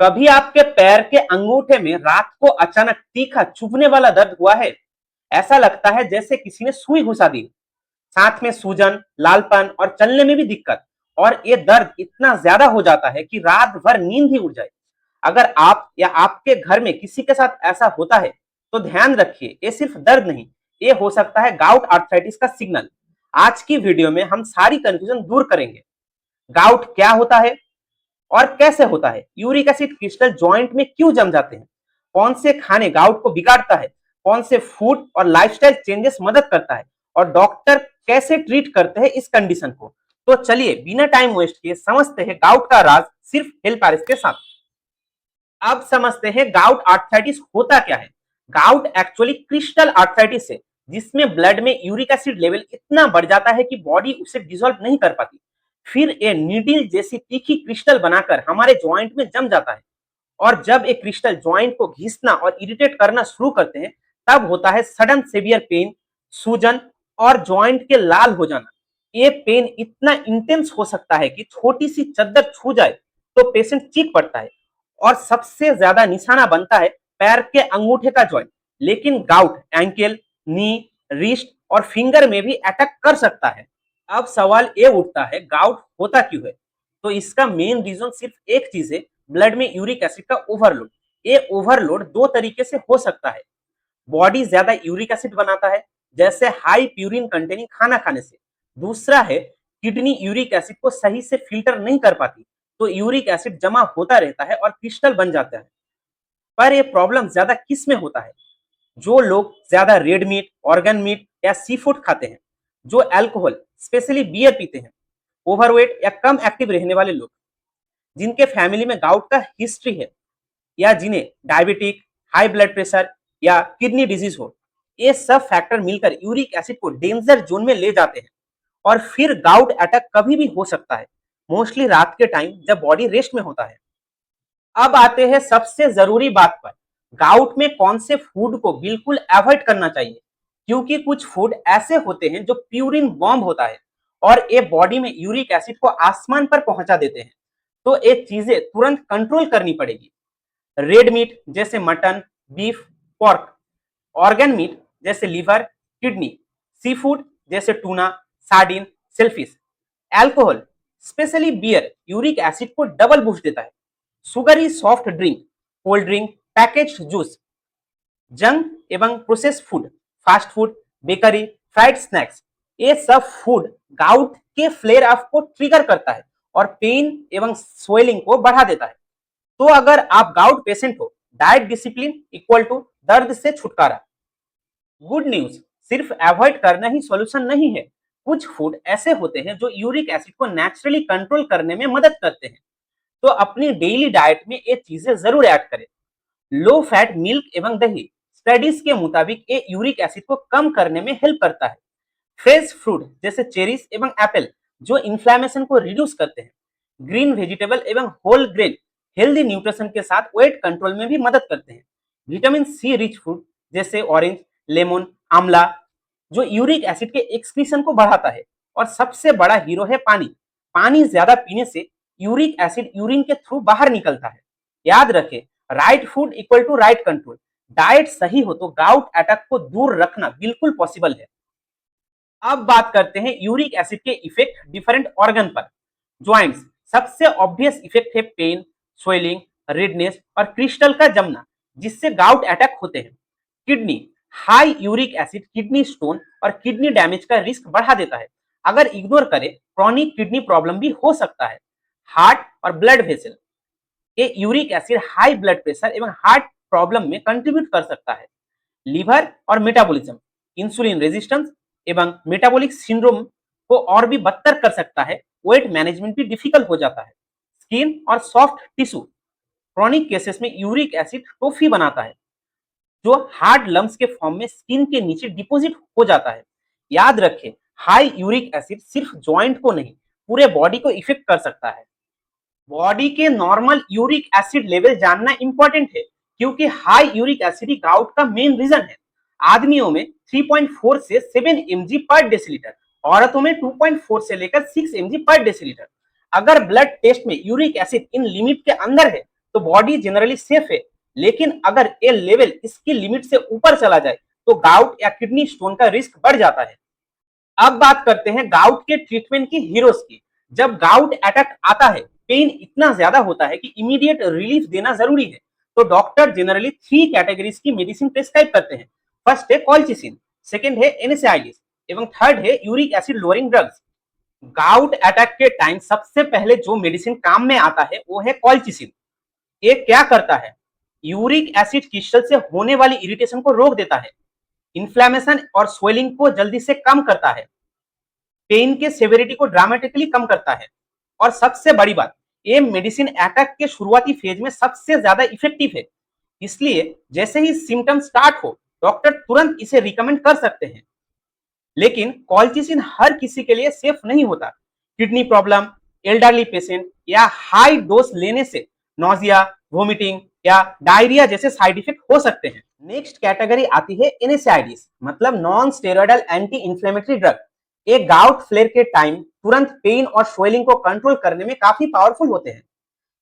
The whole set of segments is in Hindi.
कभी आपके पैर के अंगूठे में रात को अचानक तीखा चुभने वाला दर्द हुआ है? ऐसा लगता है जैसे किसी ने सुई घुसा दी। साथ में सूजन, लालपन और चलने में भी दिक्कत। और ये दर्द इतना ज्यादा हो जाता है कि रात भर नींद ही उड़ जाए। अगर आप या आपके घर में किसी के साथ ऐसा होता है, तो ध्यान रखिए, ये सिर्फ दर्द नहीं, ये हो सकता है गाउट आर्थराइटिस का सिग्नल। आज की वीडियो में हम सारी कंफ्यूजन दूर करेंगे। गाउट क्या होता है और कैसे होता है, यूरिक एसिड क्रिस्टल जॉइंट में क्यों जम जाते हैं, कौन से खाने गाउट को बिगाड़ता है, कौन से फूड और लाइफस्टाइल चेंजेस मदद करता है, और डॉक्टर कैसे ट्रीट करते हैं इस कंडीशन को। तो चलिए बिना टाइम वेस्ट किए समझते हैं गाउट का राज सिर्फ हेल्प आरएस के साथ। अब समझते हैं गाउट आर्थराइटिस होता क्या है। गाउट एक्चुअली क्रिस्टल आर्थराइटिस है, जिसमें ब्लड में यूरिक एसिड लेवल इतना बढ़ जाता है कि बॉडी उसे डिसॉल्व नहीं कर पाती। फिर ये नीडल जैसी तीखी क्रिस्टल बनाकर हमारे ज्वाइंट में जम जाता है। और जब एक क्रिस्टल ज्वाइंट को घिसना और इरिटेट करना शुरू करते हैं, तब होता है सडन सेवियर पेन, सूजन और ज्वाइंट के लाल हो जाना। ये पेन इतना इंटेंस हो सकता है कि छोटी सी चद्दर छू जाए तो पेशेंट चीख पड़ता है। और सबसे ज्यादा निशाना बनता है पैर के अंगूठे का जॉइंट। लेकिन गाउट एंकल, नी, रिस्ट और फिंगर में भी अटैक कर सकता है। अब सवाल ये उठता है, गाउट होता क्यों है? तो इसका मेन रीजन सिर्फ एक चीज है, ब्लड में यूरिक एसिड का ओवरलोड। ये ओवरलोड दो तरीके से हो सकता है। बॉडी ज्यादा यूरिक एसिड बनाता है, जैसे हाई प्यूरिन कंटेनिंग खाना खाने से। दूसरा है, किडनी यूरिक एसिड को सही से फिल्टर नहीं कर पाती, तो यूरिक एसिड जमा होता रहता है और क्रिस्टल बन जाता है। पर यह प्रॉब्लम ज्यादा किस में होता है? जो लोग ज्यादा रेड मीट, ऑर्गन मीट या सी फूड खाते हैं, जो अल्कोहल स्पेशली बियर पीते हैं, ओवरवेट या कम एक्टिव रहने वाले लोग, जिनके फैमिली में गाउट का हिस्ट्री है, या जिन्हें डायबिटिक, हाई ब्लड प्रेशर या किडनी डिजीज हो। ये सब फैक्टर मिलकर यूरिक एसिड को डेंजर जोन में ले जाते हैं। और फिर गाउट अटैक कभी भी हो सकता है, मोस्टली रात के टाइम जब बॉडी रेस्ट में होता है। अब आते हैं सबसे जरूरी बात पर, गाउट में कौन से फूड को बिल्कुल अवॉइड करना चाहिए। क्योंकि कुछ फूड ऐसे होते हैं जो प्यूरिन बॉम्ब होता है, और ये बॉडी में यूरिक एसिड को आसमान पर पहुंचा देते हैं। तो ये चीजें तुरंत कंट्रोल करनी पड़ेगी। रेड मीट जैसे mutton, beef, pork, organ meat जैसे लिवर, किडनी, सी फूड जैसे tuna, sardine, sailfish, alcohol specially beer uric acid को डबल बूस्ट देता है। Sugary soft drink, cold drink, packaged juice, junk एवं process food, fast food, bakery, fried snacks, ये सब फूड गाउट के फ्लेयर अप को ट्रिगर करता है और पेन एवं स्वेलिंग को बढ़ा देता है। तो अगर आप गाउट पेशेंट हो, डाइट डिसिप्लिन इक्वल टू दर्द से छुटकारा। गुड न्यूज, सिर्फ अवॉइड करना ही सॉल्यूशन नहीं है। कुछ फूड ऐसे होते हैं जो यूरिक एसिड को नेचुरली कंट्रोल करने में मदद करते हैं। तो अपनी डेली डाइट में ये चीजें जरूर ऐड करें। लो फैट मिल्क एवं दही, स्टडीज के मुताबिक ये यूरिक एसिड को कम करने में हेल्प करता है। फ्रेश फ्रूट जैसे चेरीज एवं एप्पल, जो इन्फ्लेमेशन को रिड्यूस करते हैं। ग्रीन वेजिटेबल एवं होल ग्रेन हेल्दी न्यूट्रिशन के साथ वेट कंट्रोल में भी मदद करते हैं। विटामिन सी रिच फूड जैसे ऑरेंज, लेमन, आंवला, जो यूरिक एसिड के एक्सक्रीशन को बढ़ाता है। और सबसे बड़ा हीरो है पानी। पानी ज्यादा पीने से यूरिक एसिड यूरिन के थ्रू बाहर निकलता है। याद रखें, right food equal to right control. Diet सही हो तो गाउट अटैक को दूर रखना बिल्कुल पॉसिबल है। अब बात करते हैं यूरिक एसिड के इफेक्ट डिफरेंट ऑर्गन पर। ज्वाइंट्स, सबसे ऑब्वियस इफेक्ट है पेन, स्वेलिंग, रेडनेस और क्रिस्टल का जमना, जिससे गाउट अटैक होते हैं। Kidney, high uric acid kidney stone और किडनी डैमेज का रिस्क बढ़ा देता है। अगर इग्नोर करें, क्रॉनिक किडनी प्रॉब्लम भी हो सकता है। हार्ट और ब्लड वेसल, ये uric acid high blood pressure एवं हार्ट प्रॉब्लम में कंट्रीब्यूट कर सकता है। लिवर और मेटाबॉलिज्म, इंसुलिन रेजिस्टेंस एवं मेटाबॉलिक सिंड्रोम को और भी बदतर कर सकता है। वेट मैनेजमेंट भी डिफिकल्ट हो जाता है। स्किन और सॉफ्ट टिश्यू, क्रॉनिक केसेस में यूरिक एसिड टोफी बनाता है, जो हार्ड लम्स के फॉर्म में स्किन के नीचे डिपॉजिट हो जाता है। याद रखें, हाई यूरिक एसिड सिर्फ जॉइंट को नहीं, पूरे बॉडी को इफेक्ट कर सकता है। बॉडी के नॉर्मल यूरिक एसिड लेवल जानना इंपॉर्टेंट है, क्योंकि हाई यूरिक एसिड गाउट का मेन रीजन है। आदमियों में 3.4 से 7 mg पर डेसीलीटर, औरतों में 2.4 से लेकर 6 mg पर डेसीलीटर। अगर ब्लड टेस्ट में यूरिक एसिड इन लिमिट के अंदर है, तो बॉडी जनरली सेफ है। लेकिन अगर ये लेवल इसकी लिमिट से ऊपर चला जाए तो गाउट या किडनी स्टोन का रिस्क बढ़ जाता है। अब बात करते हैं गाउट के ट्रीटमेंट की हीरोज की। जब गाउट अटैक आता है, पेन इतना ज्यादा होता है कि इमीडिएट रिलीफ देना जरूरी है। तो डॉक्टर जनरली 3 कैटेगरीज की मेडिसिन प्रेस्क्राइब करते हैं। फर्स्ट है कॉलचिसिन, सेकंड है एनएसएआईडीज एवं थर्ड है uric acid lowering drugs. Gout attack के टाइम सबसे पहले जो मेडिसिन काम में आता है वो है कॉलचिसिन। ये क्या करता है? यूरिक एसिड क्रिस्टल से होने वाली इरिटेशन को रोक देता है, इन्फ्लेमेशन और स्वेलिंग को जल्दी से कम करता है, पेन के सेवेरिटी को ड्रामेटिकली कम करता है, और सबसे बड़ी बात, ये मेडिसिन अटैक के शुरुआती फेज में सबसे ज्यादा इफेक्टिव है। इसलिए जैसे ही सिम्टम स्टार्ट हो, डॉक्टर तुरंत इसे रिकमेंड कर सकते हैं। लेकिन कॉलचिसिन हर किसी के लिए सेफ नहीं होता। किडनी प्रॉब्लम, एल्डरली पेशेंट या हाई डोज लेने से नोजिया, वोमिटिंग या डायरिया जैसे साइड इफेक्ट हो सकते हैं। नेक्स्ट कैटेगरी आती है एनएसएआईडीज, मतलब non steroidal anti inflammatory drug. एक गाउट फ्लेयर के टाइम तुरंत पेन और स्वेलिंग को कंट्रोल करने में काफी पावरफुल होते हैं।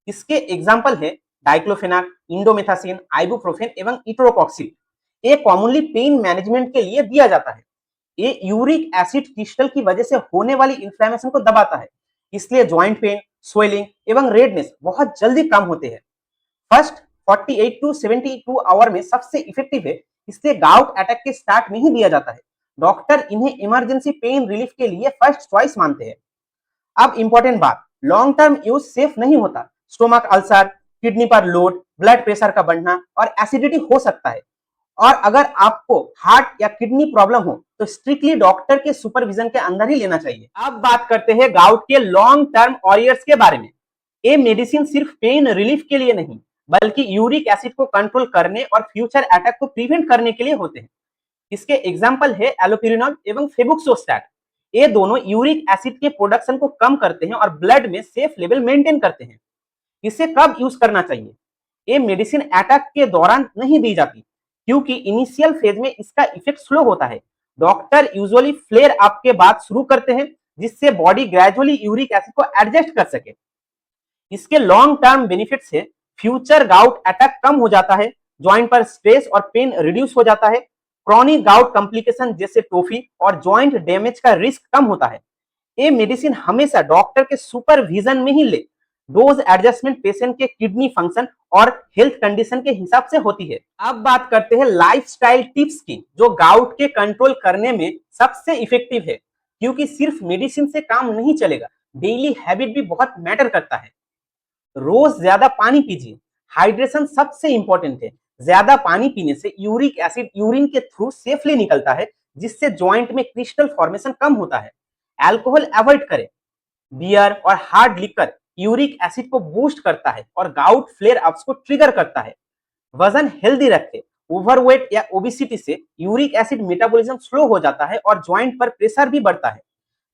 इसके एग्जाम्पल है डाइक्लोफेनाक, इंडोमेथासिन, आइबुप्रोफेन एवं इटरोकॉक्सिल। ये कॉमनली पेन मैनेजमेंट के लिए दिया जाता है। ये यूरिक एसिड क्रिस्टल की वजह से होने वाली इन्फ्लेमेशन को दबाता है, इसलिए जॉइंट पेन, स्वेलिंग एवं रेडनेस बहुत जल्दी कम होते हैं। फर्स्ट 48 टू 72 आवर में सबसे इफेक्टिव है, इसलिए गाउट अटैक के स्टार्ट में ही दिया जाता है। डॉक्टर इन्हें इमरजेंसी पेन रिलीफ के लिए फर्स्ट चॉइस मानते हैं। अब इंपॉर्टेंट बात, लॉन्ग टर्म यूज सेफ नहीं होता। स्टोमक अल्सर, किडनी पर लोड, ब्लड प्रेशर का बढ़ना और एसिडिटी हो सकता है। और अगर आपको हार्ट या किडनी प्रॉब्लम हो तो स्ट्रिक्टली डॉक्टर के सुपरविजन के अंदर ही लेना चाहिए। अब बात करते हैं गाउट के लॉन्ग टर्म वॉरियर्स के बारे में। ये मेडिसिन सिर्फ पेन रिलीफ के लिए नहीं, बल्कि यूरिक एसिड को कंट्रोल करने और फ्यूचर अटैक को प्रिवेंट करने के लिए होते हैं। इसके एग्जाम्पल है एलोपिरिनॉल एवं फेबुक्सोस्टैट। ये दोनों यूरिक एसिड के प्रोडक्शन को कम करते हैं और ब्लड में सेफ लेवल मेंटेन करते हैं। इसे कब यूज करना चाहिए? ये मेडिसिन अटैक के दौरान नहीं दी जाती, क्योंकि इनिशियल फेज में इसका इफेक्ट स्लो होता है। डॉक्टर यूजुअली फ्लेयर अप के बाद शुरू करते हैं, जिससे बॉडी ग्रेजुअली यूरिक एसिड को एडजस्ट कर सके। इसके लॉन्ग टर्म बेनिफिट्स है, फ्यूचर गाउट अटैक कम हो जाता है, जॉइंट पर स्ट्रेस और पेन रिड्यूस हो जाता है, क्रॉनिक गाउट कॉम्प्लिकेशन जैसे टोफी और जॉइंट डैमेज का रिस्क कम होता है। ये मेडिसिन हमेशा डॉक्टर के सुपरविजन में ही ले। डोज एडजस्टमेंट पेशेंट के किडनी फंक्शन और हेल्थ कंडीशन के हिसाब से होती है। अब बात करते हैं लाइफस्टाइल टिप्स की, जो गाउट के कंट्रोल करने में सबसे इफेक्टिव है। क्योंकि सिर्फ मेडिसिन से काम नहीं चलेगा, डेली हैबिट भी बहुत मैटर करता है। रोज ज्यादा पानी पीजिए, हाइड्रेशन सबसे इंपॉर्टेंट है। ज्यादा पानी पीने से यूरिक एसिड यूरिन के थ्रू सेफली निकलता है, जिससे जॉइंट में क्रिस्टल फॉर्मेशन कम होता है। अल्कोहल अवॉइड करें। बियर और हार्ड लिकर यूरिक एसिड को बूस्ट करता है और गाउट फ्लेयर अप्स को ट्रिगर करता है। वजन हेल्दी रखें। ओवरवेट या ओबिसिटी से यूरिक एसिड मेटाबॉलिज्म स्लो हो जाता है और जॉइंट पर प्रेशर भी बढ़ता है।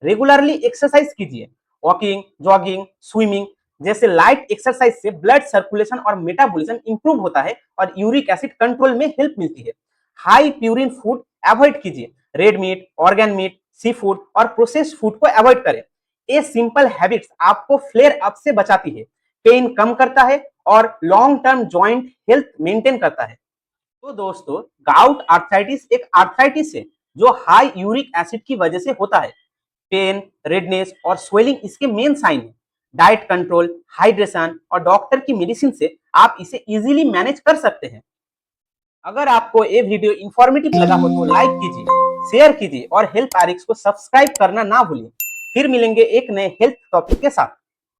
रेगुलरली एक्सरसाइज कीजिए। वॉकिंग, जॉगिंग, स्विमिंग जैसे लाइट एक्सरसाइज से ब्लड सर्कुलेशन और मेटाबॉलिज्म इंप्रूव होता है और यूरिक एसिड कंट्रोल में हेल्प मिलती है। हाई प्यूरिन फूड अवॉइड कीजिए। Red meat, organ meet, sea food और प्रोसेस्ड फूड को अवॉइड करें। ये सिंपल हैबिट्स आपको फ्लेयर अप से बचाती है, पेन कम करता है और long term joint health maintain करता है। तो दोस्तों, गाउट आर्थराइटिस एक आर्थराइटिस है जो हाई यूरिक एसिड की वजह से होता है। पेन, रेडनेस और स्वेलिंग इसके मेन साइन है। डाइट कंट्रोल, हाइड्रेशन और डॉक्टर की मेडिसिन से आप इसे इजीली मैनेज कर सकते हैं। अगर आपको ये वीडियो इंफॉर्मेटिव लगा हो तो लाइक कीजिए, शेयर कीजिए और हेल्थ आरएक्स को सब्सक्राइब करना ना भूलिए। फिर मिलेंगे एक नए हेल्थ टॉपिक के साथ।